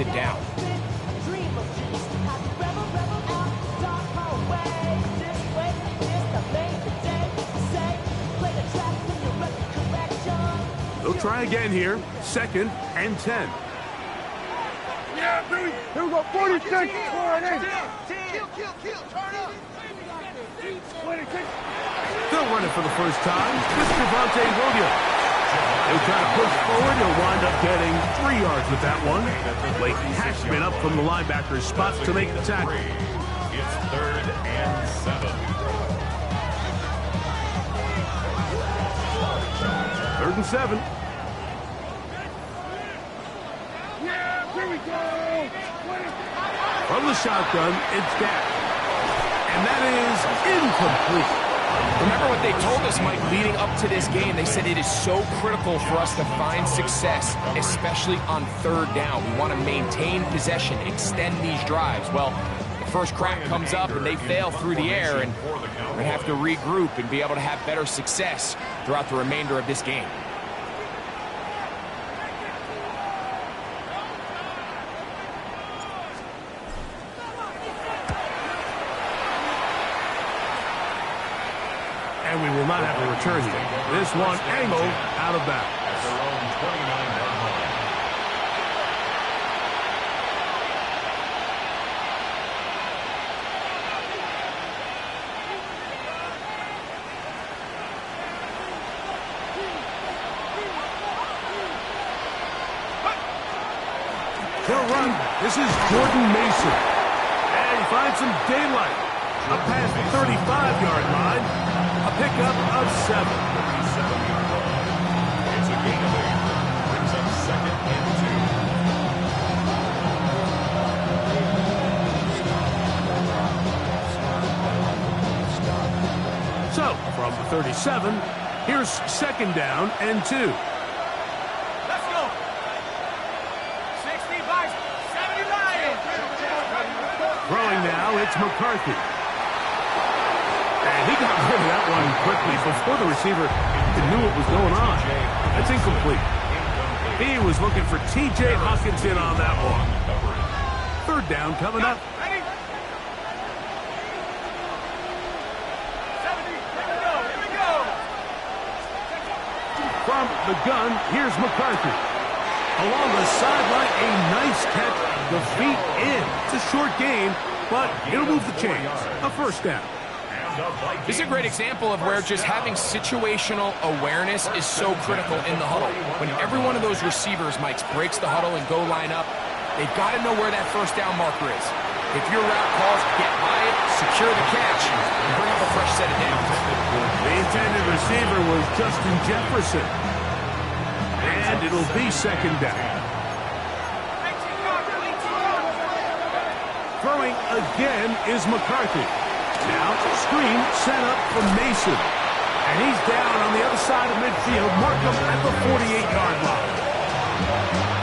fourth and down. They'll try again here. 2nd and 10. Yeah, baby. Here we go. 46. Kill, turn up. 26. They'll run it for the first time. Mr. Vontae Williams. They try to push forward. He'll wind up getting 3 yards with that one. Blake Cashman up from the linebacker's spot to make the tackle. It's 3rd and 7. 3rd and 7. Yeah, here we go. From the shotgun, it's Dak. And that is incomplete. Remember what they told us, Mike, leading up to this game. They said it is so critical for us to find success, especially on 3rd down. We want to maintain possession, extend these drives. Well, the first crack comes up and they fail through the air, and we're going to have to regroup and be able to have better success throughout the remainder of this game. And we will not have a return here. This one angled out of bounds. At their own 29-yard line. He'll run. This is Jordan Mason. And he finds some daylight. Up past the 35-yard line. A pickup of 7. 37-yard line. It's a gain of 8. Brings up 2nd and 2. So, from the 37, here's 2nd down and 2. Let's go. 65, 79. Throwing now, it's McCarthy. And he got rid of that one quickly before the receiver even knew what was going on. That's incomplete. He was looking for T.J. Hawkinson on that one. 3rd down coming up. Ready? 70. Here we go. From the gun, here's McCarthy. Along the sideline, a nice catch. The feet in. It's a short game, but it'll move the chains. A 1st down. This is a great example of where just having situational awareness is so critical in the huddle. When every one of those receivers, Mike, breaks the huddle and go line up, they've got to know where that 1st down marker is. If your route calls, get by it, secure the catch, and bring up a fresh set of downs. The intended receiver was Justin Jefferson. And it'll be 2nd down. Throwing again is McCarthy. Now, screen set up for Mason. And he's down on the other side of midfield. Markham at the 48-yard line.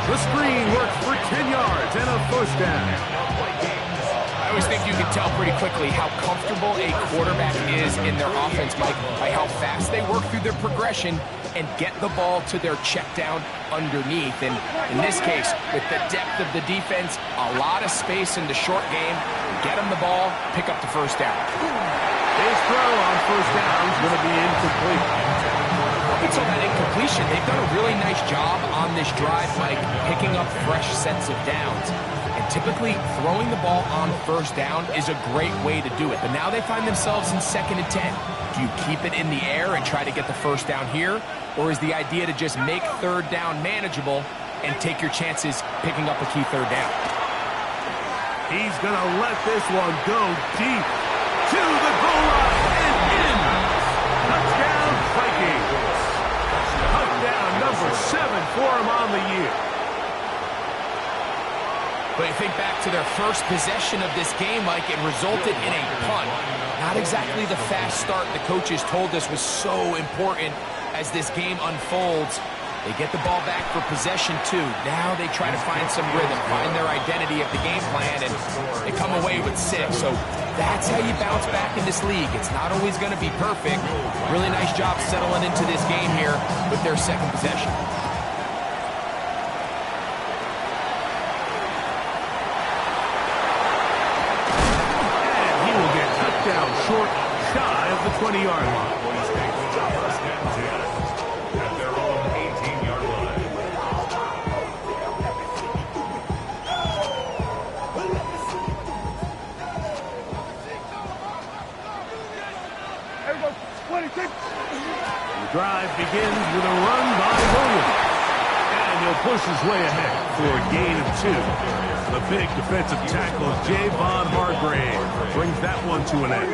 The screen works for 10 yards and a 1st down. I always think you can tell pretty quickly how comfortable a quarterback is in their offense, Mike, by how fast they work through their progression and get the ball to their check down underneath. And in this case, with the depth of the defense, a lot of space in the short game, get them the ball, pick up the 1st down. His throw on 1st down is going to be incomplete. Up until that incompletion, they've done a really nice job on this drive, Mike, picking up fresh sets of downs. And typically, throwing the ball on 1st down is a great way to do it. But now they find themselves in 2nd and 10. Do you keep it in the air and try to get the 1st down here? Or is the idea to just make 3rd down manageable and take your chances picking up a key 3rd down? He's going to let this one go deep to the goal line and in. Touchdown, Vikings. Touchdown number 7 for him on the year. But you think back to their first possession of this game, Mike, it resulted in a punt. Not exactly the fast start the coaches told us was so important as this game unfolds. They get the ball back for possession, too. Now they try to find some rhythm, find their identity of the game plan, and they come away with 6. So that's how you bounce back in this league. It's not always going to be perfect. Really nice job settling into this game here with their 2nd possession. short, shy of the 20-yard line. Boys take over first and 10 at their own 18-yard line. There we go. 26. The drive begins with a run by Williams. And he'll push his way ahead for a gain of 2. The big defensive tackle, Javon Hargrave, brings that one to an end.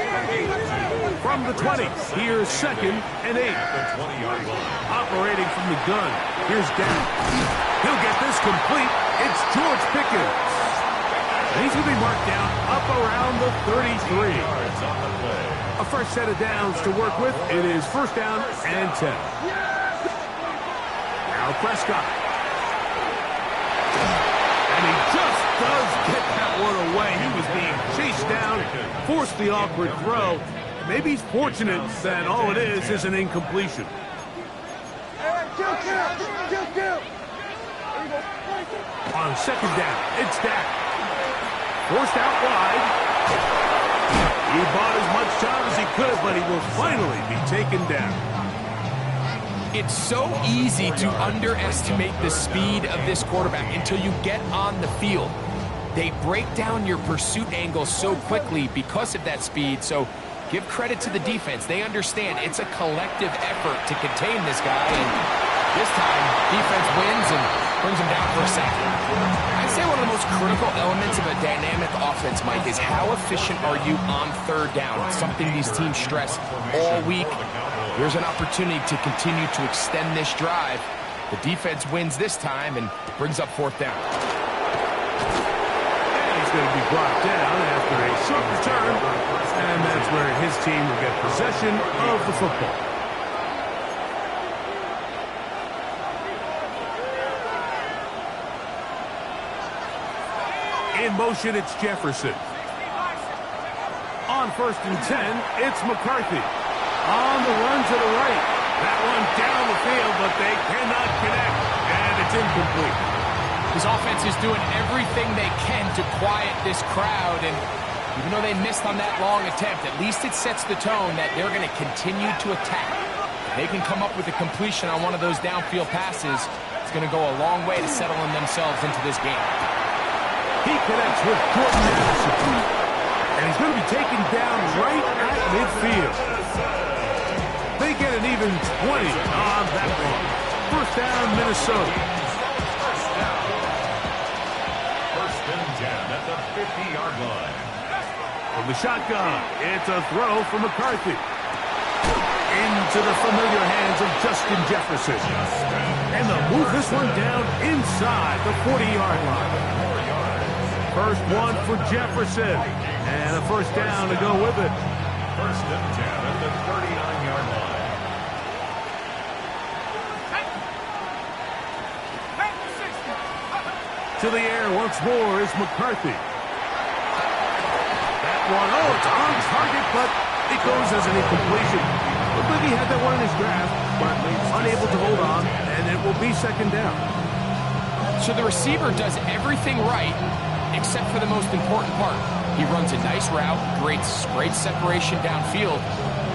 From the 20, here's 2nd and 8. Operating from the gun, here's down. He'll get this complete. It's George Pickens. And he's going to be marked down up around the 33. A fresh set of downs to work with. It is 1st down and 10. Now Prescott. And he just does get that one away. He was being chased down, forced the awkward throw. Maybe he's fortunate that all it is an incompletion. Kill. On 2nd down, it's Dak. Forced out wide. He bought as much time as he could, but he will finally be taken down. It's so easy to underestimate the speed of this quarterback until you get on the field. They break down your pursuit angle so quickly because of that speed, so give credit to the defense. They understand it's a collective effort to contain this guy, and this time, defense wins and brings him down for a sack. I'd say one of the most critical elements of a dynamic offense, Mike, is how efficient are you on 3rd down? It's something these teams stress all week. Here's an opportunity to continue to extend this drive. The defense wins this time and brings up 4th down. And he's going to be brought down after a short return, and that's where his team will get possession of the football. In motion, it's Jefferson. On 1st and 10, it's McCarthy. On the run to the right. That one down the field, but they cannot connect, and it's incomplete. His offense is doing everything they can to quiet this crowd, and even though they missed on that long attempt, at least it sets the tone that they're going to continue to attack. If they can come up with a completion on one of those downfield passes, it's going to go a long way to settling themselves into this game. He connects with Jordan Addison, and he's going to be taken down right at midfield. They get an even 20 on that one. 1st down, Minnesota. 1st and 10 at the 50-yard line. From the shotgun, it's a throw from McCarthy. Into the familiar hands of Justin Jefferson. And they'll move this one down inside the 40-yard line. First one for Jefferson. And a 1st down to go with it. 1st and 10 at the 39-yard line. To the air once more is McCarthy. That one, it's on target, but it goes as an incompletion. Looked like he had that one in his grasp, but unable to hold on, and it will be 2nd down. So the receiver does everything right, except for the most important part. He runs a nice route, great separation downfield,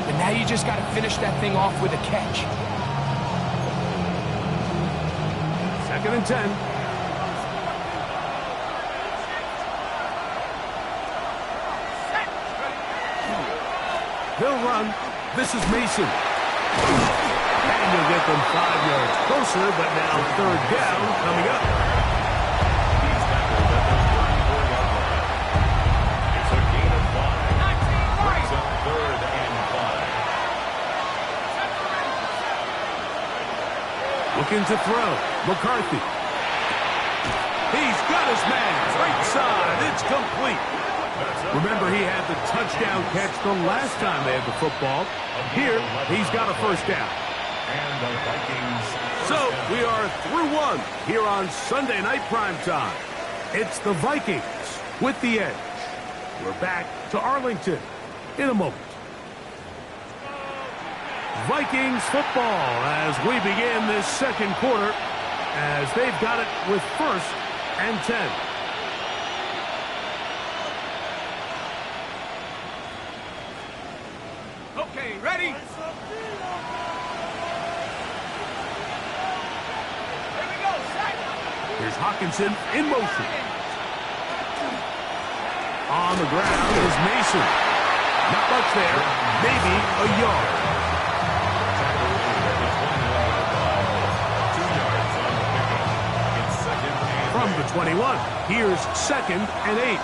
but now you just got to finish that thing off with a catch. 2nd and 10. They'll run. This is Mason. And you'll get them 5 yards closer, but now 3rd down coming up. He's tackled at the 34-yard line. It's a gain of 5. Brings up 3rd and 5. Looking to throw. McCarthy. He's got his man. Right side. It's complete. Remember, he had the touchdown catch the last time they had the football. Here, he's got a 1st down. And the Vikings. So, we are through one here on Sunday Night Primetime. It's the Vikings with the edge. We're back to Arlington in a moment. Vikings football as we begin this 2nd quarter as they've got it with 1st and 10. Okay, ready? Here we go, set. Here's Hawkinson in motion. On the ground is Mason. Not much there. Maybe a yard. From the 21, here's 2nd and 8.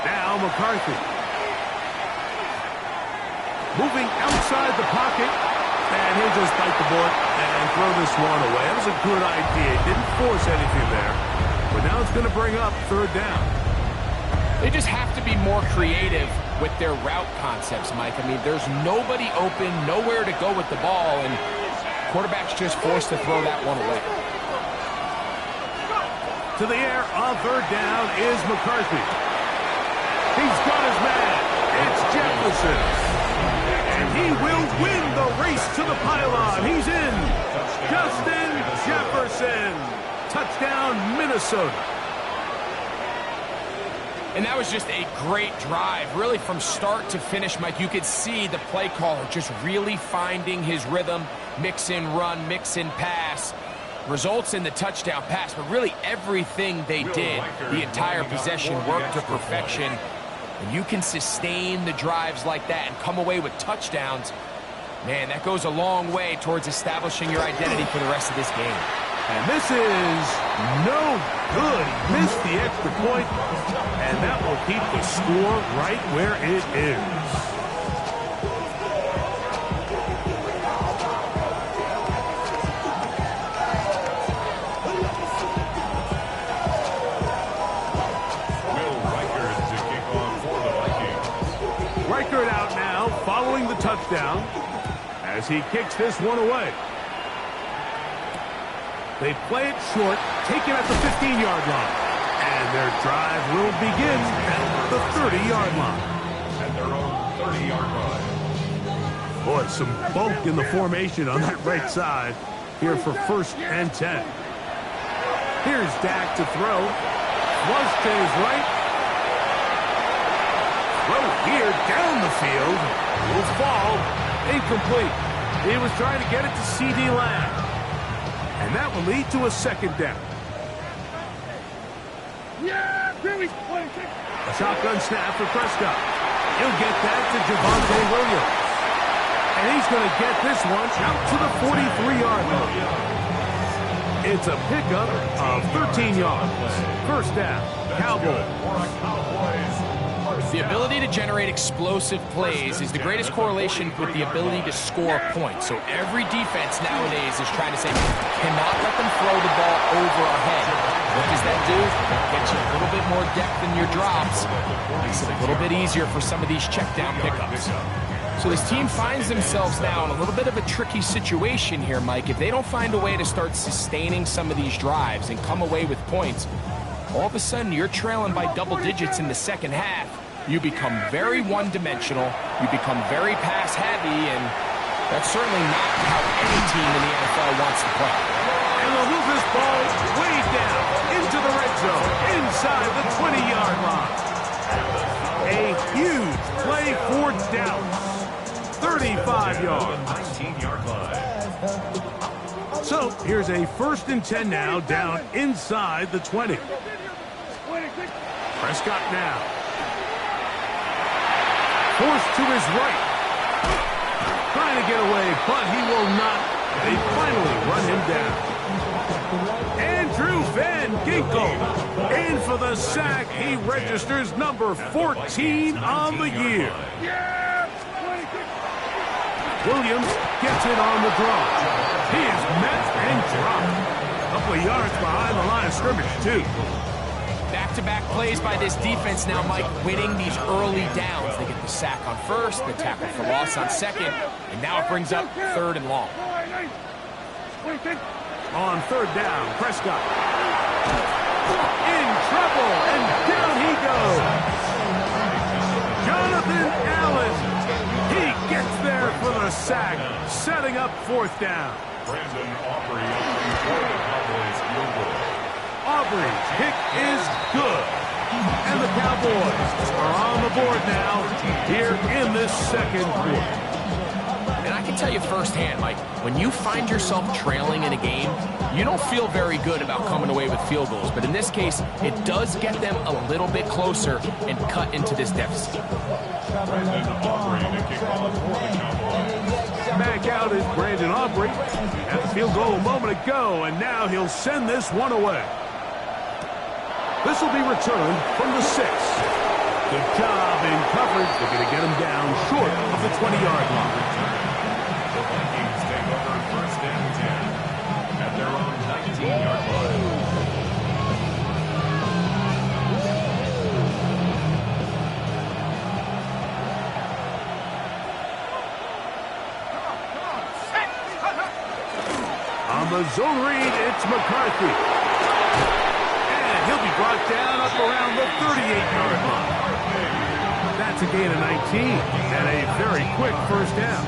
Now McCarthy. Moving outside the pocket. And he'll just bite the bullet and throw this one away. That was a good idea. Didn't force anything there. But now it's going to bring up 3rd down. They just have to be more creative with their route concepts, Mike. I mean, there's nobody open, nowhere to go with the ball, and quarterback's just forced to throw that one away. To the air on 3rd down is McCarthy. He's got his man. It's Jefferson. And he will win the race to the pylon. He's in. Justin Jefferson. Touchdown, Minnesota. And that was just a great drive. Really, from start to finish, Mike, you could see the play caller just really finding his rhythm. Mix in run, mix in pass. Results in the touchdown pass. But really, everything they did, the entire possession, worked to perfection. And you can sustain the drives like that and come away with touchdowns. Man, that goes a long way towards establishing your identity for the rest of this game. And this is no good. He missed the extra point, and that will keep the score right where it is. Reichert out now, following the touchdown, as he kicks this one away. They play it short, take it at the 15-yard line. And their drive will begin at the 30-yard line. At their own 30-yard line. Boy, some bulk in the formation on that right side here for 1st and 10. Here's Dak to throw. Was to his right. Throw here down the field. Will fall. Incomplete. He was trying to get it to C.D. Lamb. And that will lead to a 2nd down. Yeah, Billy. A shotgun snap for Prescott. He'll get that to Javonte Williams. And he's going to get this one out to the 43-yard line. It's a pickup of 13 yards. 1st down, Cowboys. The ability to generate explosive plays is the greatest correlation with the ability to score points. So every defense nowadays is trying to say, cannot let them throw the ball over our head. What does that do? Get you a little bit more depth in your drops. Makes it a little bit easier for some of these check down pickups. So this team finds themselves now in a little bit of a tricky situation here, Mike. If they don't find a way to start sustaining some of these drives and come away with points, all of a sudden you're trailing by double digits in the 2nd half. You become very one-dimensional, you become very pass-heavy, and that's certainly not how any team in the NFL wants to play. And they'll move this ball way down into the red zone, inside the 20-yard line. A huge play for Dallas. 35 yards. 19-yard line. So here's a 1st and 10 now, down inside the 20. Prescott now. Forced to his right. Trying to get away, but he will not. They finally run him down. Andrew Van Ginkel in for the sack. He registers number 14 on the year. Williams gets it on the draw. He is met and dropped. A couple of yards behind the line of scrimmage, too. Back-to-back plays by this defense now, Mike, winning these early downs. They get the sack on 1st, the tackle for loss on 2nd, and now it brings up 3rd and long. On 3rd down, Prescott. In trouble, and down he goes. Jonathan Allen. He gets there for the sack, setting up 4th down. Brandon Aubrey for the Cowboys field goal. Aubrey's kick is good. And the Cowboys are on the board now here in this second quarter. And I can tell you firsthand, Mike, when you find yourself trailing in a game, you don't feel very good about coming away with field goals. But in this case, it does get them a little bit closer and cut into this deficit. Back out is Brandon Aubrey. Had the field goal a moment ago, and now he'll send this one away. This will be returned from the 6. Good job in coverage. They're going to get him down short of the 20-yard line. The Vikings take over first and 10 at their own 19-yard line. On the zone read, it's McCarthy. And he'll be brought down up around the 38-yard line. That's a gain of 19 and a very quick first down.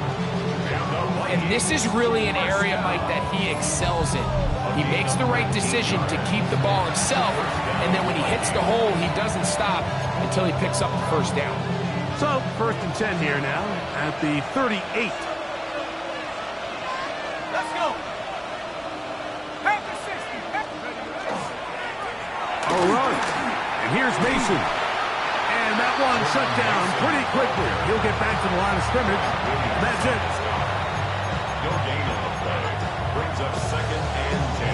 And this is really an area, Mike, that he excels in. He makes the right decision to keep the ball himself, and then when he hits the hole, he doesn't stop until he picks up the first down. So, first and 10 here now at the 38. Let's go. After 60. All right. And here's Mason. And that one shut down pretty quickly. He'll get back to the line of scrimmage. That's it. No gain on the play. Brings up second and 10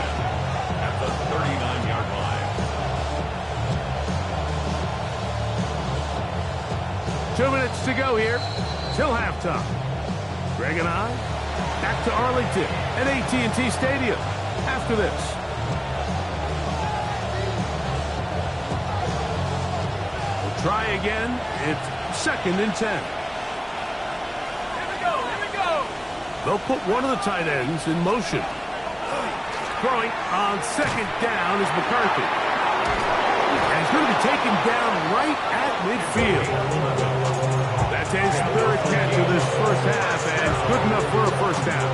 at the 39-yard line. 2 minutes to go here till halftime. Greg and I back to Arlington at AT&T Stadium after this. We'll try again. It's second and 10. Here we go. Here we go. They'll put one of the tight ends in motion. Throwing on second down is McCarthy. And he's going to be taken down right at midfield. That's his third catch of this first half, and good enough for a first down.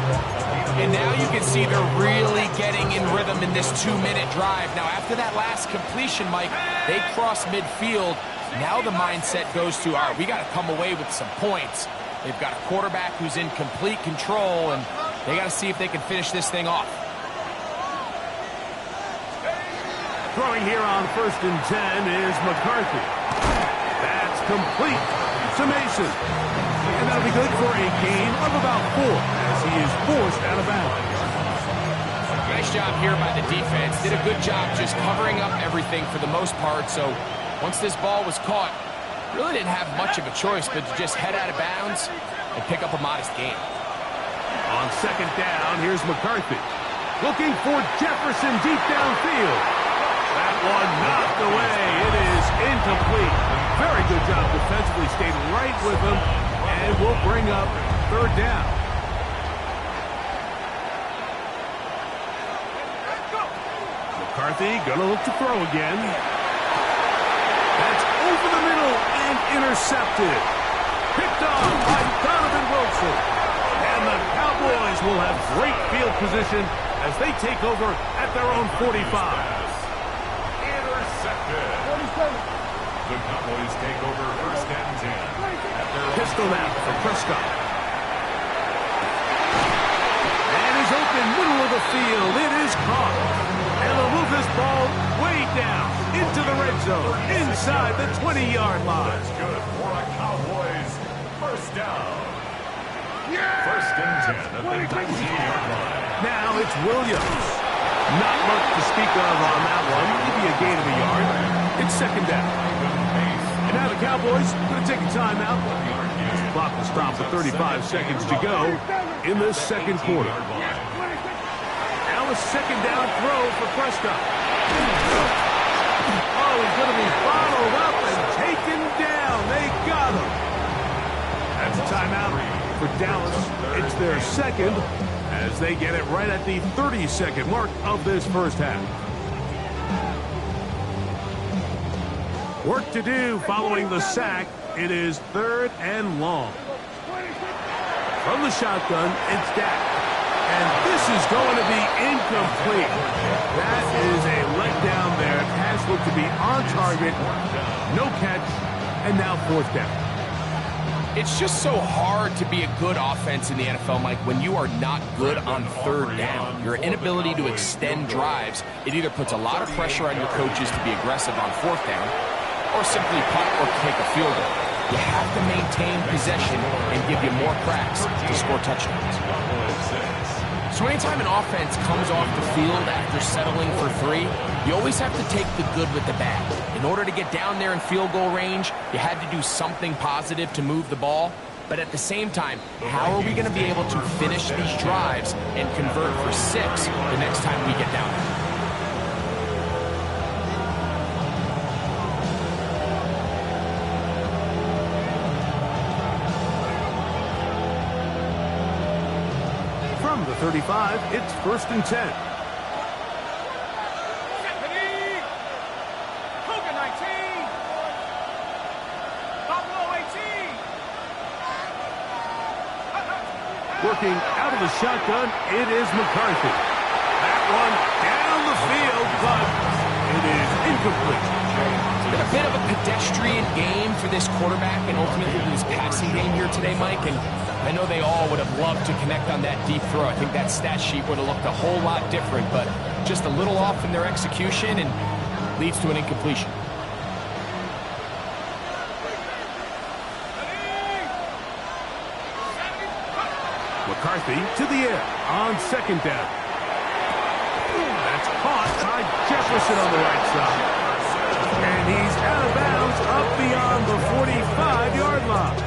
And now you can see they're really getting in rhythm in this 2-minute drive. Now, after that last completion, Mike, they cross midfield. Now the mindset goes to, all right, we got to come away with some points. They've got a quarterback who's in complete control, and they got to see if they can finish this thing off. Throwing here on first and 10 is McCarthy. That's complete to Mason. And that'll be good for a gain of about 4 as he is forced out of bounds. Nice job here by the defense. Did a good job just covering up everything for the most part. So once this ball was caught, really didn't have much of a choice but to just head out of bounds and pick up a modest gain. On second down, here's McCarthy. Looking for Jefferson deep downfield. That one knocked away. It is incomplete. Very good job defensively. Stayed right with him. And will bring up third down. McCarthy gonna look to throw again. That's over the middle and intercepted. Picked off by Donovan Wilson. And the Cowboys will have great field position as they take over at their own 45. Intercepted. The Cowboys take over first and 10 at their own Pistol now for Prescott. And he's open middle of the field. It is caught. And they'll move this ball way down into the red zone, inside the 20-yard line. That's good for a Cowboys first down. First and 10 at the 19-yard line. Now it's Williams. Not much to speak of on that one. Maybe a gain of a yard. It's second down. And now the Cowboys going to take a timeout. Clock will stop with 35 seconds to go in this second quarter. Now a second down throw for Prescott. Oh, he's going to be bottled up and taken down. They got him. That's a timeout for Dallas. It's their second as they get it right at the 30-second mark of this first half. Work to do following the sack. It is third and long. From the shotgun, it's Dak. And this is going to be incomplete. That is a letdown there. Pass looked to be on target. No catch. And now fourth down. It's just so hard to be a good offense in the NFL, Mike, when you are not good on third down. Your inability to extend drives, it either puts a lot of pressure on your coaches to be aggressive on fourth down or simply punt or kick a field goal. You have to maintain possession and give you more cracks to score touchdowns. So anytime an offense comes off the field after settling for 3, you always have to take the good with the bad. In order to get down there in field goal range, you had to do something positive to move the ball. But at the same time, how are we going to be able to finish these drives and convert for 6 the next time we get down there? From the 35, it's 1st and 10. Working out of the shotgun, it is McCarthy. That one down the field, but it is incomplete. It's been a bit of a pedestrian game for this quarterback and ultimately this passing game here today, Mike. And I know they all would have loved to connect on that deep throw. I think that stat sheet would have looked a whole lot different, but just a little off in their execution and leads to an incompletion. McCarthy to the air on 2nd down. That's caught by Jefferson on the right side. And he's out of bounds up beyond the 45-yard line.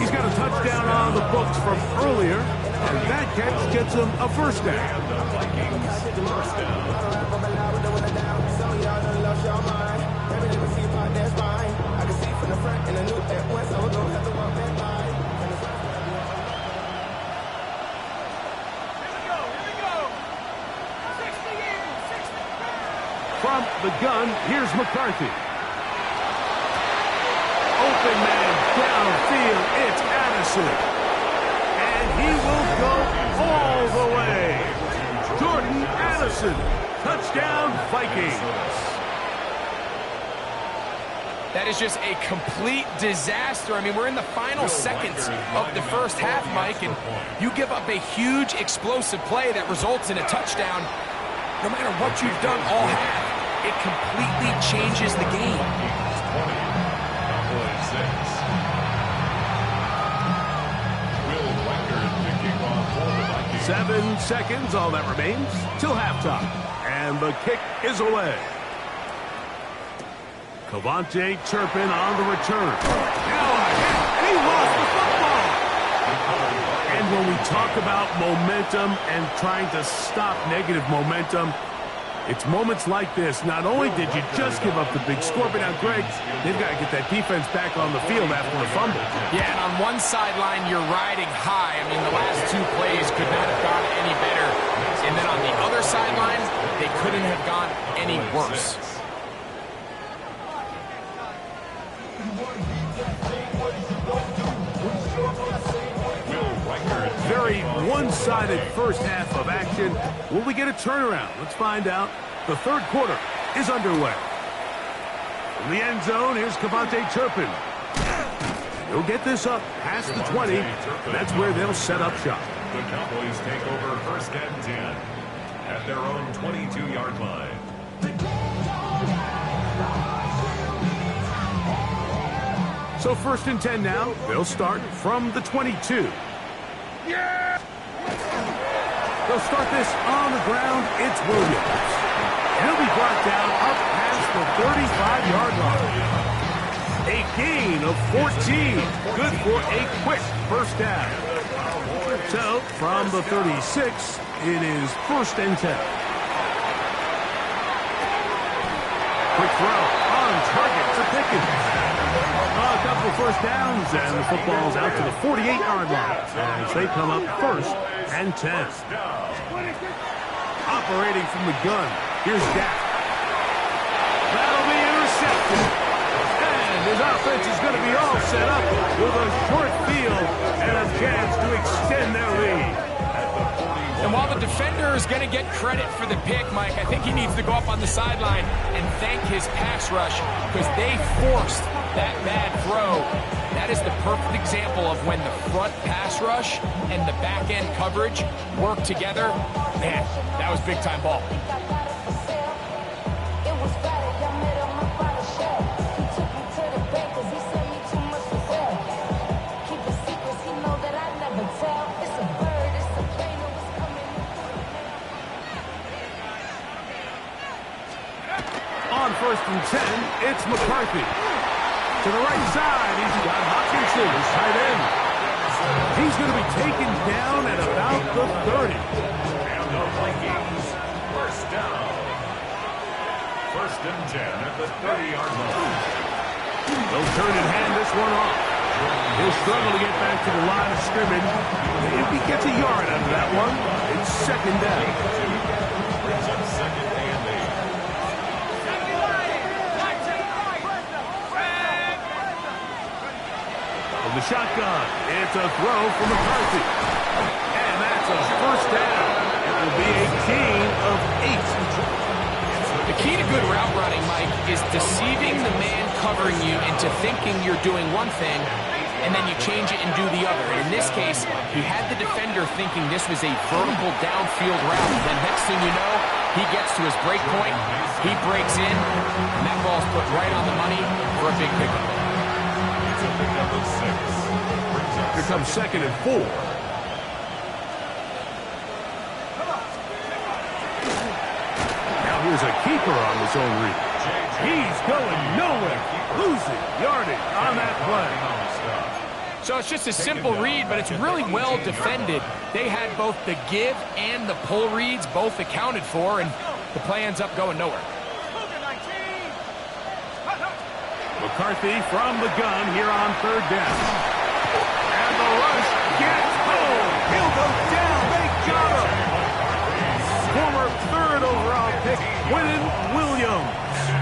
He's got a touchdown on the books from earlier, and that catch gets him a 1st down. From the gun, here's McCarthy. Open man downfield, it's Addison. And he will go all the way. Jordan Addison, touchdown Vikings. That is just a complete disaster. I mean, we're in the final seconds of the first half, Mike, and you give up a huge explosive play that results in a touchdown. No matter what you've done all half, it completely changes the game. 7 seconds, all that remains, till halftime. And the kick is away. Cavante Turpin on the return. Now a hit, and he lost the football. And when we talk about momentum and trying to stop negative momentum, it's moments like this. Not only did you just give up the big score, but now, Greg, they've got to get that defense back on the field after a fumble. Yeah, and on one sideline, you're riding high. I mean, the last 2 plays could not have gone any better. And then on the other sideline, they couldn't have gone any worse. Very one-sided first half of action. Will we get a turnaround? Let's find out. The 3rd quarter is underway. In the end zone, here's Cavante Turpin. He'll get this up past the 20. That's where they'll set up shop. The Cowboys take over 1st and 10 at their own 22-yard line. So 1st and 10 now. They'll start from the 22. Yeah! They'll start this on the ground. It's Williams. He'll be brought down up past the 35-yard line. A gain of 14. Good for a quick 1st down. So from the 36, it is 1st and 10. Quick throw on target to Pickens. A couple of 1st downs, and the football's out to the 48-yard line as they come up 1st and 10. Operating from the gun, here's Dak. That'll be intercepted. And his offense is going to be all set up with a short field and a chance to extend their lead. And while the defender is going to get credit for the pick, Mike, I think he needs to go up on the sideline and thank his pass rush because they forced that bad throw. That is the perfect example of when the front pass rush and the back end coverage work together. Man, that was big time ball. On 1st and 10, it's McCarthy. To the right side, he's got Hopkinson, his tight end. He's going to be taken down at about the 30. And the Vikings, first down. 1st and 10 at the 30-yard line. They'll turn and hand this one off. He'll struggle to get back to the line of scrimmage. If he gets a yard out of that one, it's 2nd down. Brings up 2nd and 8. From the shotgun, it's a throw from McCarthy. And that's a 1st down. It will be a gain of 8. The key to good route running, Mike, is deceiving the man covering you into thinking you're doing one thing, and then you change it and do the other. And in this case, he had the defender thinking this was a vertical downfield route. And then next thing you know, he gets to his break point, he breaks in, and that ball's put right on the money for a big pickup. It's a pickup of 6. Brings up Here comes 2nd and 4. Now here's a keeper on the zone read. He's going nowhere. Losing yardage on that play. So it's just a simple read, but it's really well defended. They had both the give and the pull reads both accounted for, and the play ends up going nowhere. McCarthy from the gun here on 3rd down. And the rush gets home. He'll go down. They got him. Former 3rd overall pick, Quinnen Williams.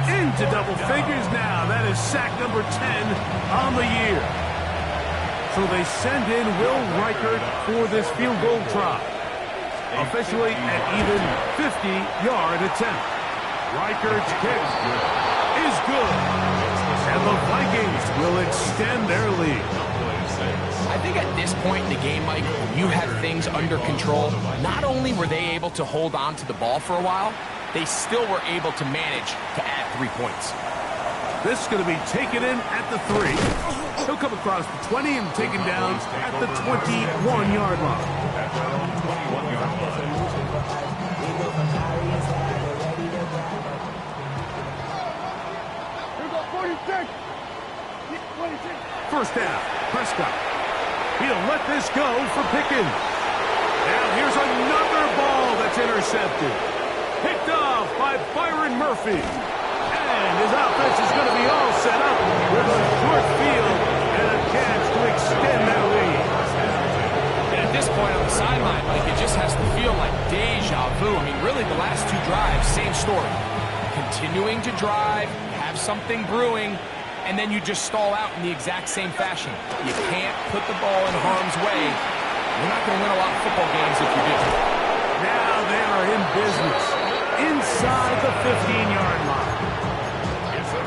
Into double figures now. That is sack number 10 on the year. So they send in Will Reichert for this field goal try. Officially an even 50-yard attempt. Reichert's kick is good. And the Vikings will extend their lead. I think at this point in the game, Mike, you have things under control. Not only were they able to hold on to the ball for a while, they still were able to manage to add 3 points. This is going to be taken in at the 3. He'll come across the 20 and taken down at the 21-yard line. At their own 21-yard line. Here we go, 46. 1st down, Prescott. He'll let this go for Pickens. Now here's another ball that's intercepted. Picked off by Byron Murphy. And his offense is going to be all set up with a short field and a chance to extend their lead. And at this point on the sideline, Mike, it just has to feel like deja vu. I mean, really, the last 2 drives, same story. Continuing to drive, have something brewing, and then you just stall out in the exact same fashion. You can't put the ball in harm's way. You're not going to win a lot of football games if you do. Now they are in business inside the 15-yard line.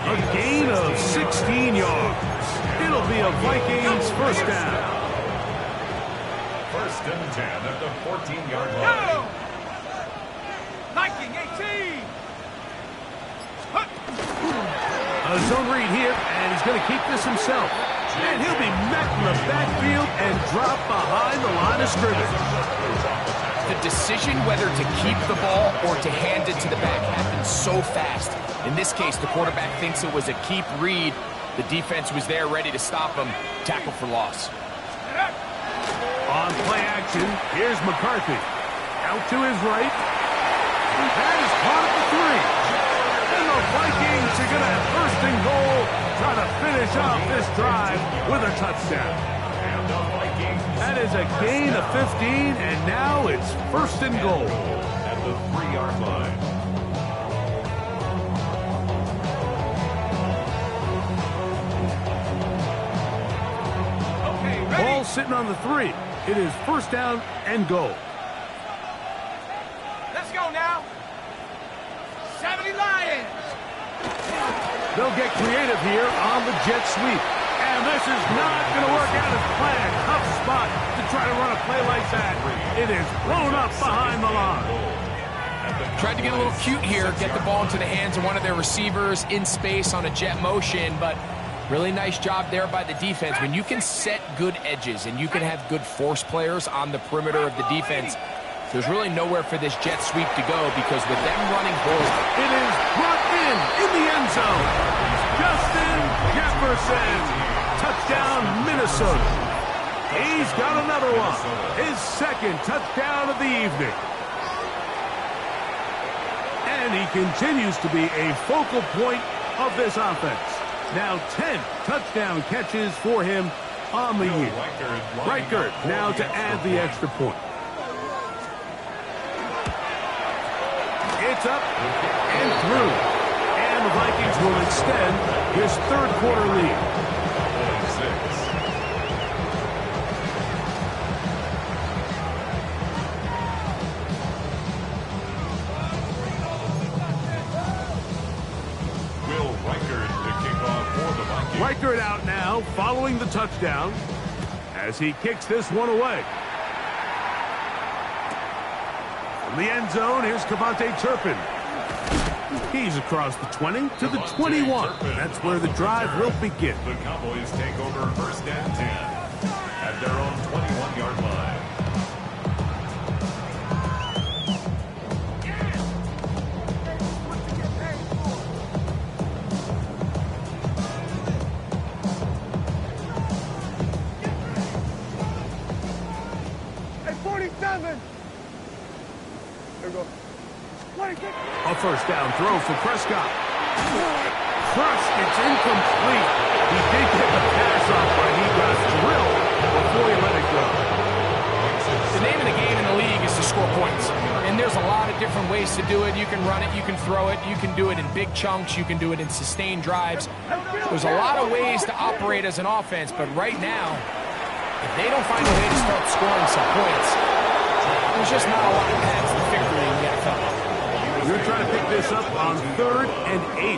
A gain of 16 yards. It'll be a Vikings 1st down. 1st and 10 at the 14-yard line. Viking 18. A zone read here, and he's going to keep this himself. And he'll be met in the backfield and dropped behind the line of scrimmage. The decision whether to keep the ball or to hand it to the back happens so fast. In this case, the quarterback thinks it was a keep read. The defense was there ready to stop him. Tackle for loss. On play action, here's McCarthy. Out to his right. That is caught at the 3. And the Vikings are going to have 1st and goal, try to finish off this drive with a touchdown. And the Vikings. That is a gain of 15, and now it's 1st and goal. At the 3-yard line. Ball sitting on the 3. It is 1st down and goal. Let's go now. 70 Lions. They'll get creative here on the jet sweep. And this is not going to work out as planned. Tough spot to try to run a play like that. It is blown up behind the line. Tried to get a little cute here, get the ball into the hands of one of their receivers in space on a jet motion, but really nice job there by the defense. When you can set good edges and you can have good force players on the perimeter of the defense, there's really nowhere for this jet sweep to go because with them running forward, it is brought in the end zone. Justin Jefferson, touchdown Minnesota. He's got another one, his second touchdown of the evening. And he continues to be a focal point of this offense. Now 10 touchdown catches for him on the year. Reichert now to add the extra point. It's up and through. And the Vikings will extend his third quarter lead. Reichert out now following the touchdown as he kicks this one away. From the end zone, here's Cavante Turpin. He's across the 20 to the 21. That's where the drive will begin. The Cowboys take over first and 10 at their own 21-yard line. A first down throw for Prescott. Crushed, it's incomplete. He did get the pass off, but he got drilled before he let it go. The name of the game in the league is to score points. And there's a lot of different ways to do it. You can run it, you can throw it, you can do it in big chunks, you can do it in sustained drives. There's a lot of ways to operate as an offense, but right now, if they don't find a way to start scoring some points, there's just not a lot of paths to victory in the NFL. You're trying to pick this up on 3rd and 8.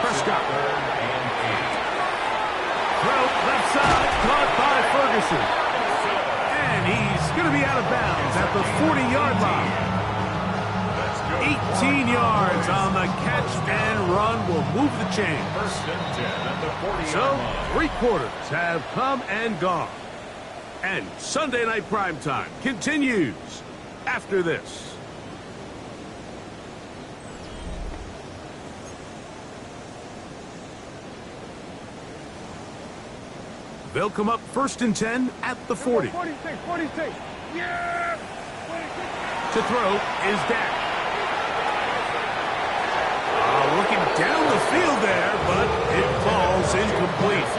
Prescott. Throw left side, caught by Ferguson. And he's going to be out of bounds at the 40-yard line. 18 yards on the catch and run will move the chain. So, 3 quarters have come and gone. And Sunday Night Primetime continues after this. They'll come up 1st and 10 at the 40. 46. Yeah! To throw is Dak. Looking down the field there, but it falls incomplete.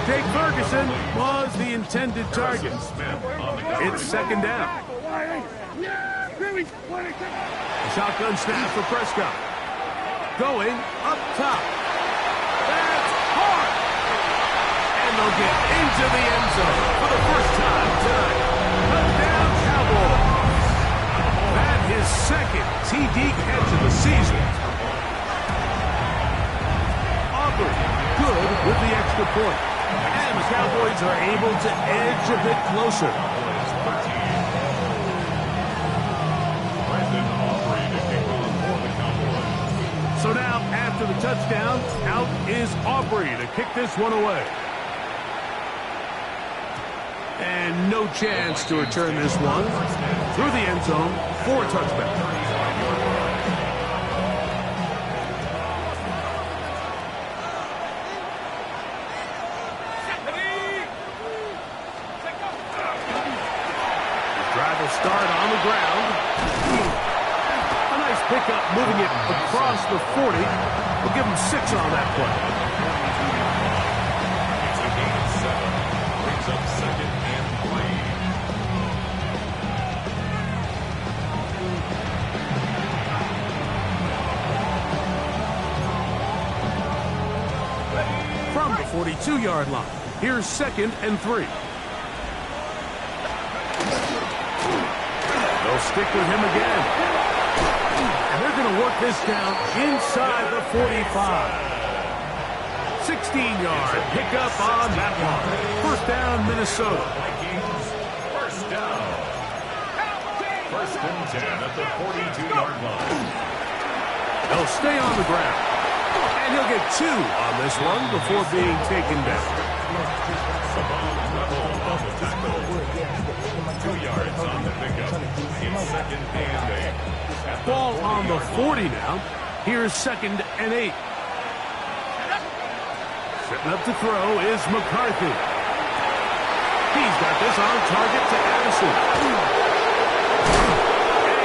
Jake Ferguson was the intended target. It's 2nd down. A shotgun snap for Prescott. Going up top. That's hard. And they'll get into the end zone for the first time tonight. Touchdown Cowboys. That is 2nd TD catch of the season. Good with the extra point. And the Cowboys are able to edge a bit closer. So now, after the touchdown, out is Aubrey to kick this one away. And no chance to return this one through the end zone for a touchback. Start on the ground. A nice pickup moving it across the 40. We'll give him 6 on that play. It's a gain of 7. Brings up 2nd and 3. From the 42-yard line, here's 2nd and 3. They'll stick with him again. And they're going to work this down inside the 45. 16-yard pickup on that one. First down, Minnesota. First down. First and 10 at the 42-yard line. He'll stay on the ground. And he'll get 2 on this one before being taken down. Above level of the tackle. 2 yards on the pickup. It's second and 8. Ball on the 40 now. Here's second and 8. Setting up to throw is McCarthy. He's got this on target to Addison.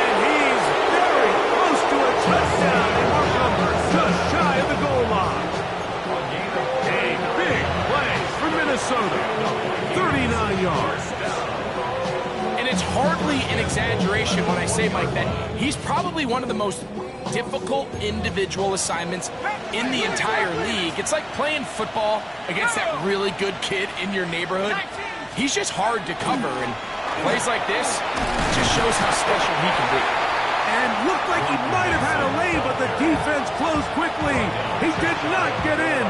And he's very close to a touchdown. And Mark just shy of the goal line. A big play for Minnesota. 39 yards. And it's hardly an exaggeration when I say, Mike, that he's probably one of the most difficult individual assignments in the entire league. It's like playing football against that really good kid in your neighborhood. He's just hard to cover, and plays like this just shows how special he can be. And looked like he might have had a lane, but the defense closed quickly. He did not get in.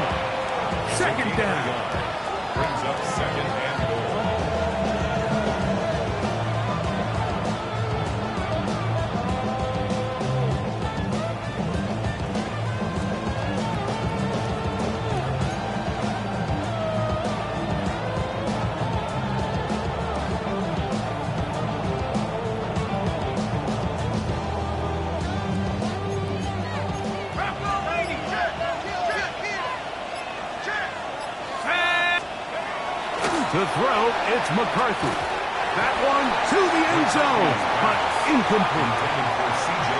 Second down. Brings up second and goal. To throw, it's McCarthy. That one to the end zone, but incomplete.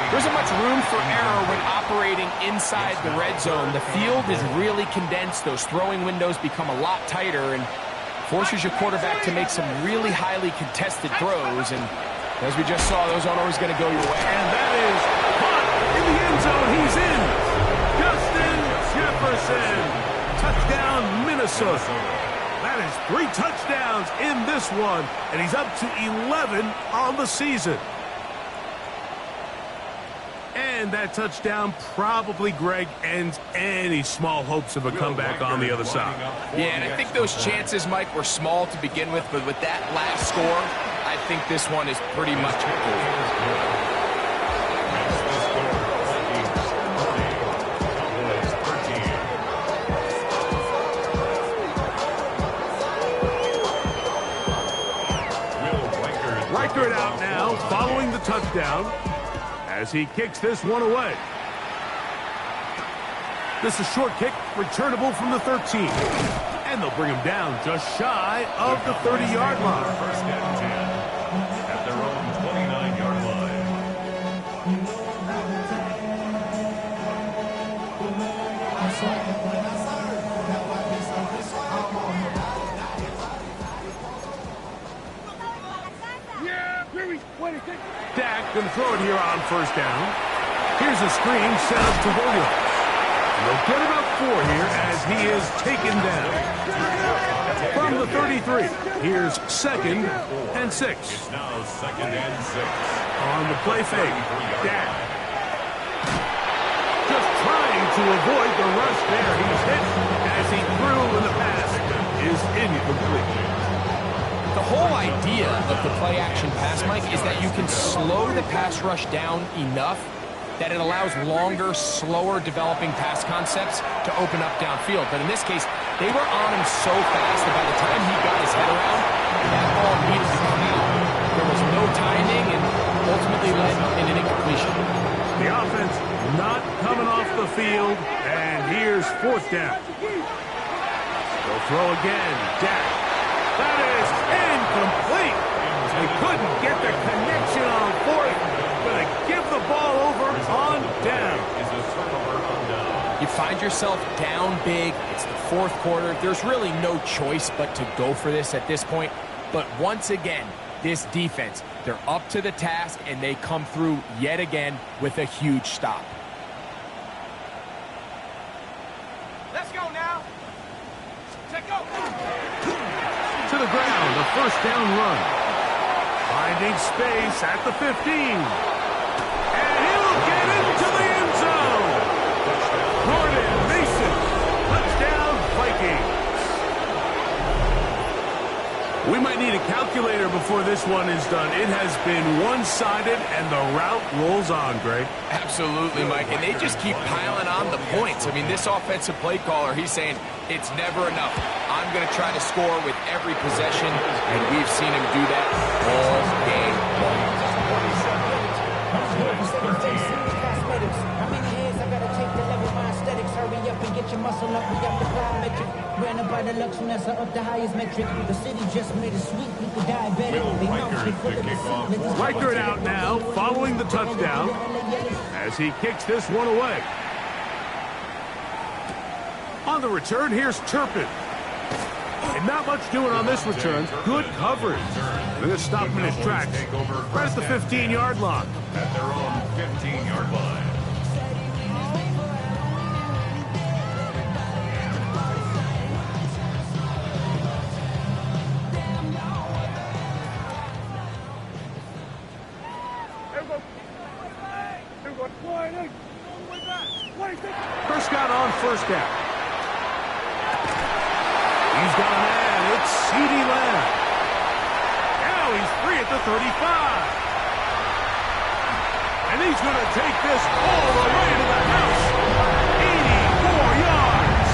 There isn't much room for error when operating inside the red zone. The field is really condensed. Those throwing windows become a lot tighter and forces your quarterback to make some really highly contested throws. And as we just saw, those aren't always going to go your way. And that is caught in the end zone. He's in. Justin Jefferson. Touchdown, Minnesota. That is 3 touchdowns in this one, and he's up to 11 on the season. And that touchdown probably, Greg, ends any small hopes of a comeback on the other side. Yeah, and I think those chances, Mike, were small to begin with, but with that last score, I think this one is pretty much over. It out now, following the touchdown, as he kicks this one away. This is a short kick, returnable from the 13. And they'll bring him down just shy of the 30-yard line. First and 10 at their own 29-yard line. Dak going to throw it here on first down. Here's a screen set up to Williams. They'll get about 4 here as he is taken down. From the 33, here's second and 6. It's now second and 6. On the play fake, Dak. Just trying to avoid the rush there. He's hit as he threw, and the pass is incomplete. The whole idea of the play-action pass, Mike, is that you can slow the pass rush down enough that it allows longer, slower developing pass concepts to open up downfield. But in this case, they were on him so fast that by the time he got his head around, that ball needed to come out. There was no timing and ultimately led in an incompletion. The offense not coming off the field, and here's fourth down. They'll throw again. Dak. That is incomplete. They couldn't get the connection on fourth. Going to give the ball over on down. You find yourself down big. It's the fourth quarter. There's really no choice but to go for this at this point. But once again, this defense, they're up to the task, and they come through yet again with a huge stop. Let's go now. Take go. To the ground, a first down run. Finding space at the 15. And he'll get into the end zone. Jordan Mason. Touchdown, Vikings. We might need a calculator before this one is done. It has been one-sided, and the route rolls on, Greg. Absolutely, Mike, and they just keep piling on the points. I mean, this offensive play caller, he's saying it's never enough. I'm going to try to score with every possession, and we've seen him do that all game long. Hurry up and get your muscle up, we got the biometric. Ran up by the Lux, that's up the highest metric. The city just made a sweet, people diabetic. They know Riker it out now, following the touchdown, as he kicks this one away. On the return, here's Turpin. And not much doing on this return. Good coverage. They're going to stop him in his tracks. Right at the 15-yard line. At their own 15-yard line. Prescott on first down. He's got a man. It's CeeDee Lamb. Now he's free at the 35. And he's going to take this all the way to the house. 84 yards.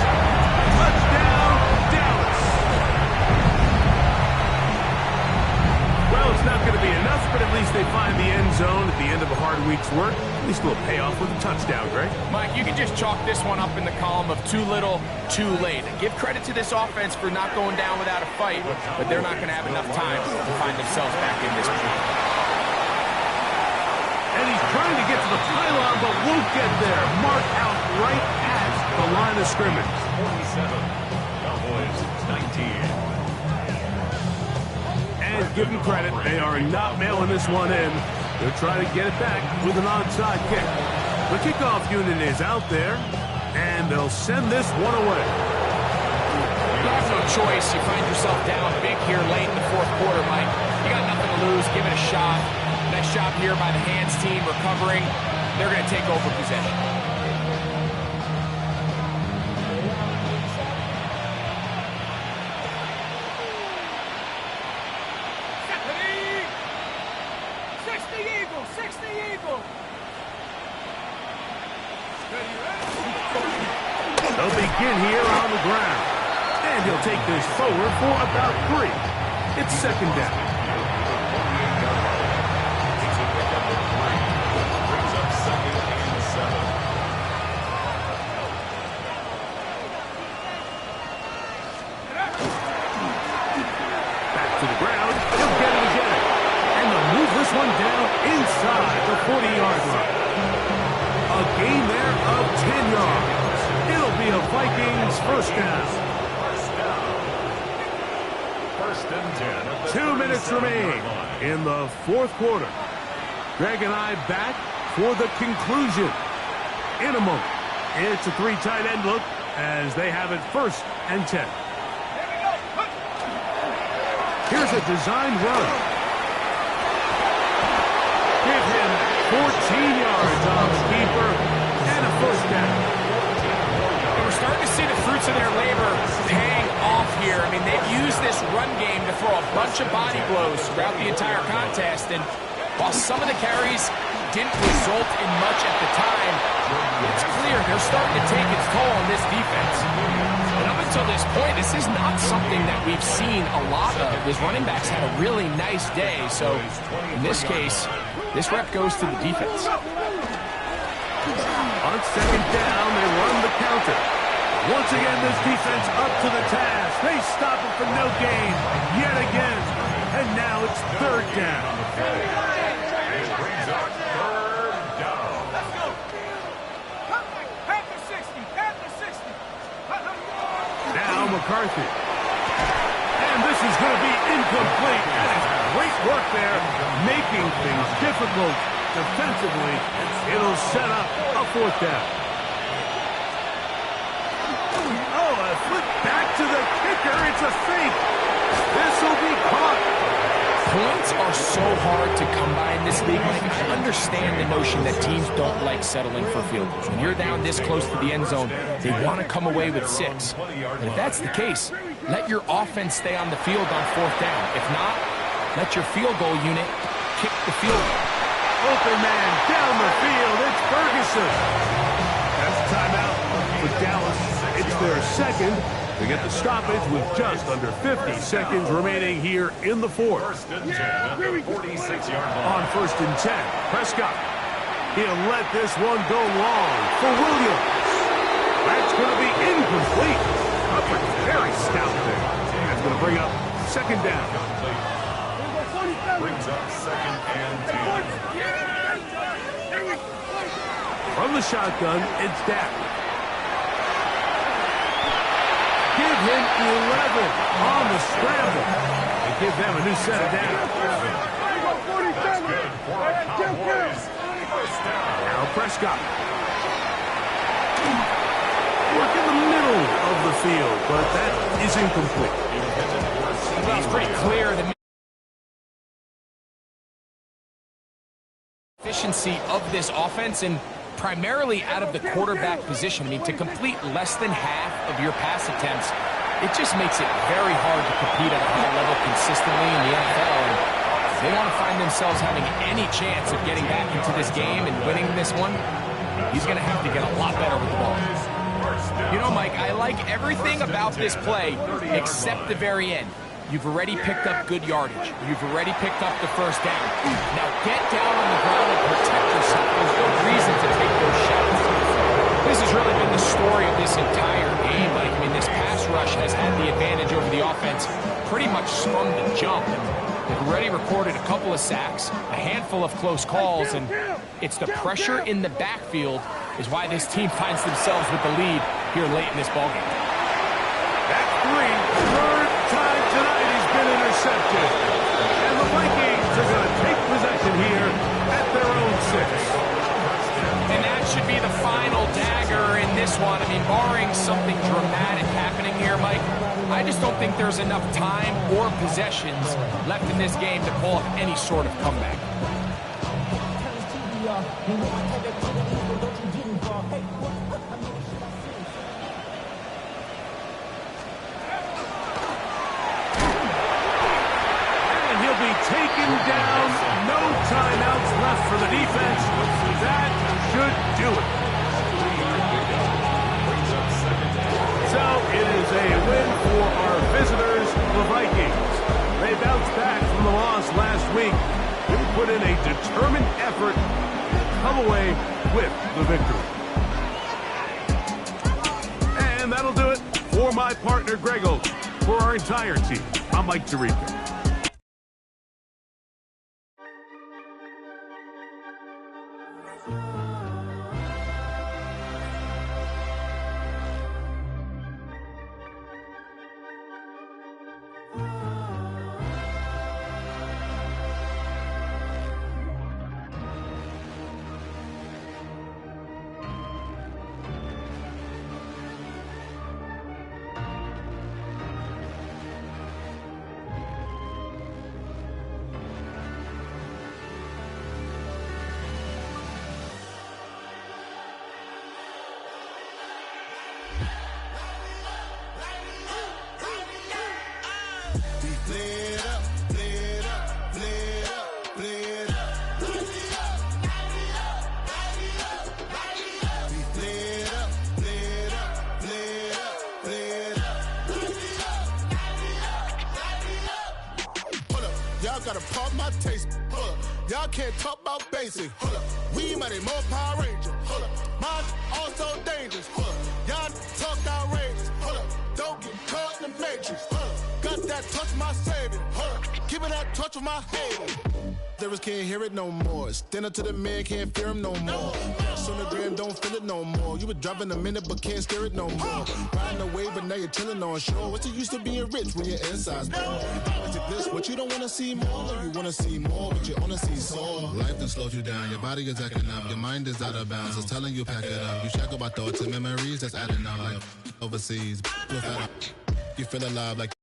Touchdown, Dallas. Well, it's not going to be enough, but at least they find the end zone at the end of a hard week's work. At least a little payoff with a touchdown, Greg. Mike, you can just chalk this one up in the column of too little, too late. Give credit to this offense for not going down without a fight, but they're not going to have enough time to find themselves back in this game. And he's trying to get to the pylon, but won't get there. Mark out right at the line of scrimmage. 47. Cowboys 19. And give them credit, they are not mailing this one in. They'll try to get it back with an onside kick. The kickoff unit is out there, and they'll send this one away. You have no choice. You find yourself down big here late in the fourth quarter, Mike. You got nothing to lose. Give it a shot. Nice job here by the hands team recovering. They're going to take over possession. They'll begin here on the ground. And he'll take this forward for about 3. It's second down. Brings up second and 7. Back to the ground. He'll get it again. And they'll move this one down inside the 40-yard line. A gain there of 10 yards. It'll be a Vikings first down. First and 10. 2 minutes remain in the fourth quarter. Greg and I back for the conclusion. In a moment, it's a 3 tight end look as they have it first and 10. Here's a designed run. Give him 14 yards on the keeper and a first down. We're starting to see the fruits of their labor paying off here. I mean, they've used this run game to throw a bunch of body blows throughout the entire contest. And while some of the carries didn't result in much at the time, it's clear they're starting to take its toll on this defense. And up until this point, this is not something that we've seen a lot of. His running backs had a really nice day. So in this case, this rep goes to the defense. On second down, they run the counter. Once again, this defense up to the task. They stop it for no gain yet again. And now it's third down. It brings up third down. Let's go. Panther 60. Panther 60. Now McCarthy. And this is going to be incomplete. That is great work there, making things difficult defensively. It'll set up a fourth down. Oh, a flip back to the kicker. It's a fake. This will be caught. Points are so hard to come by in this league. Like, I understand the notion that teams don't like settling for field goals. When you're down this close to the end zone, they want to come away with 6. But if that's the case, let your offense stay on the field on 4th down. If not, let your field goal unit kick the field goal. Open man down the field. It's Ferguson. That's a timeout for Dallas. It's their second. They get the stoppage with just under 50 seconds remaining here in the 4th. First and 10 at the 46-yard line. On 1st and 10, Prescott. He'll let this one go long for Williams. That's going to be incomplete. Coverage very stout there. That's going to bring up 2nd down. Brings up 2nd and 10. From the shotgun, it's Dak. Give him 11 on the scramble and give them a new set of downs. Now Prescott. Work in the middle of the field, but that is incomplete. Well, it's pretty clear the efficiency of this offense, and primarily out of the quarterback position. I mean, to complete less than half of your pass attempts, it just makes it very hard to compete at a high level consistently in the NFL. And they want to find themselves having any chance of getting back into this game and winning this one. He's going to have to get a lot better with the ball. You know, Mike, I like everything about this play except the very end. You've already picked up good yardage. You've already picked up the 1st down. Now get down on the ground and protect yourself. There's no reason to take those shots. This has really been the story of this entire game. Like, I mean, this pass rush has had the advantage over the offense pretty much from the jump. They've already recorded a couple of sacks, a handful of close calls, and it's the pressure in the backfield is why this team finds themselves with the lead here late in this ballgame. That's 3rd time tonight he's been intercepted. And the Vikings are going to take possession here at their own 6. And that should be the final dagger in this one. I mean, barring something dramatic happening here, Mike, I just don't think there's enough time or possessions left in this game to pull off any sort of comeback. Taken down, no timeouts left for the defense. That should do it. So it is a win for our visitors, the Vikings. They bounced back from the loss last week and put in a determined effort to come away with the victory. And that'll do it for my partner, Greg Oak. For our entire team, I'm Mike Tirico. Gotta pump my taste. Y'all can't talk about basic. We mighty more Power Ranger. Mine also dangerous. Y'all talk outrageous. Don't get caught in the matrix. Got that touch my savior. Keeping that touch with my hater. Lyrics can't hear it no more. Stand up to the man, can't fear him no more. Sonogram don't feel it no more. You were driving a minute but can't steer it no more. Riding away but now you're chilling on shore. What's the use of being rich when your inside's poor? Is it this what you don't want to see more? Or you want to see more but you wanna see sore? Life done slowed you down. Your body is acting up. Your mind is out of bounds. It's telling you pack it up. You shackle by thoughts and memories that's adding up. Like overseas. You feel alive like